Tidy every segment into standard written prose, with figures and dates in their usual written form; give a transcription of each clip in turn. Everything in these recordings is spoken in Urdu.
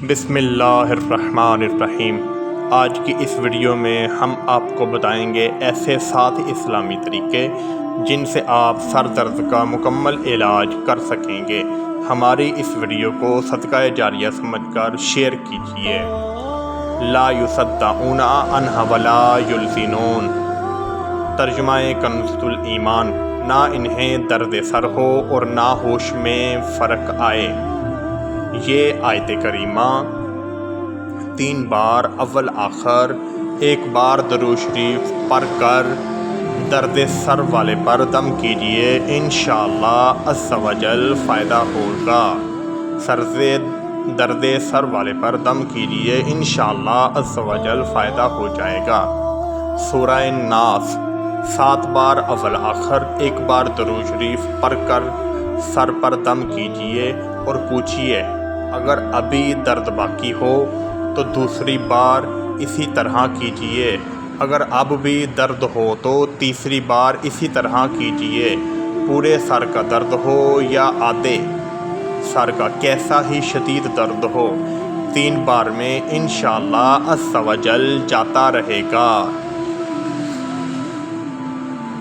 بسم اللہ الرحمن الرحیم۔ آج کی اس ویڈیو میں ہم آپ کو بتائیں گے ایسے 7 اسلامی طریقے جن سے آپ سر درد کا مکمل علاج کر سکیں گے۔ ہماری اس ویڈیو کو صدقہ جاریہ سمجھ کر شیئر کیجیے۔ لا یصدعون عنہ ولا یلزنون، ترجمہ کنز الایمان، نہ انہیں درد سر ہو اور نہ ہوش میں فرق آئے۔ یہ آیت کریمہ 3 بار اول آخر 1 بار درود شریف پڑھ کر درد سر والے پر دم کیجئے، انشاءاللہ عز و جل فائدہ ہوگا۔ درد سر والے پر دم کیجئے، انشاءاللہ عز و جل فائدہ ہو جائے گا۔ سورہ ناس 7 بار اول آخر 1 بار درود شریف پڑھ کر سر پر دم کیجئے اور پوچھئے اگر ابھی درد باقی ہو تو دوسری بار اسی طرح کیجئے، اگر اب بھی درد ہو تو تیسری بار اسی طرح کیجئے۔ پورے سر کا درد ہو یا آدھے سر کا، کیسا ہی شدید درد ہو، 3 بار میں انشاءاللہ عز و جل جاتا رہے گا۔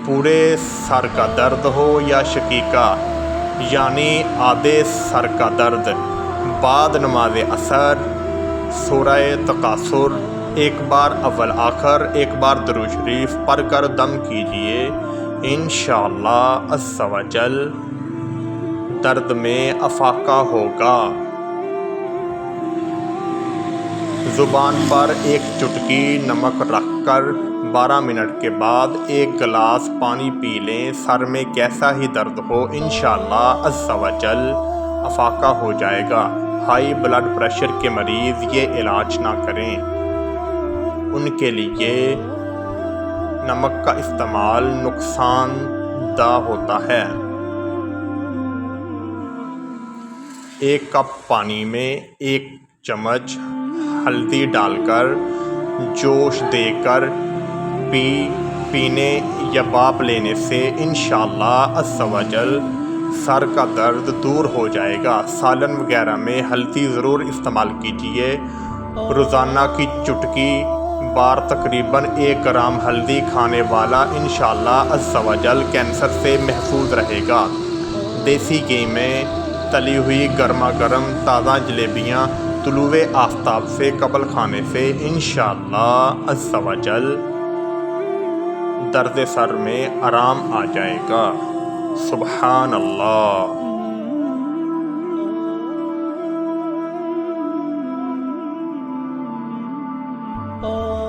پورے سر کا درد ہو یا شقیقہ یعنی آدھے سر کا درد، بعد نماز عصر سورہ تکاثر 1 بار اول آخر 1 بار درود شریف پڑھ کر دم کیجئے، انشاءاللہ عز و جل درد میں افاقہ ہوگا۔ زبان پر 1 چٹکی نمک رکھ کر 12 منٹ کے بعد 1 گلاس پانی پی لیں، سر میں کیسا ہی درد ہو انشاءاللہ عز و جل افاقہ ہو جائے گا۔ ہائی بلڈ پریشر کے مریض یہ علاج نہ کریں، ان کے لیے نمک کا استعمال نقصان دہ ہوتا ہے۔ 1 کپ پانی میں 1 چمچ ہلدی ڈال کر جوش دے کر پینے یا بھاپ لینے سے انشاءاللہ عز و جل سر کا درد دور ہو جائے گا۔ سالن وغیرہ میں ہلدی ضرور استعمال کیجیے۔ روزانہ کی چٹکی بار تقریباً 1 گرام ہلدی کھانے والا انشاءاللہ عز و جل کینسر سے محفوظ رہے گا۔ دیسی گھی میں تلی ہوئی گرما گرم تازہ جلیبیاں طلوع آفتاب سے قبل کھانے سے انشاءاللہ عز و جل درد سر میں آرام آ جائے گا۔ سبحان اللہ۔ Oh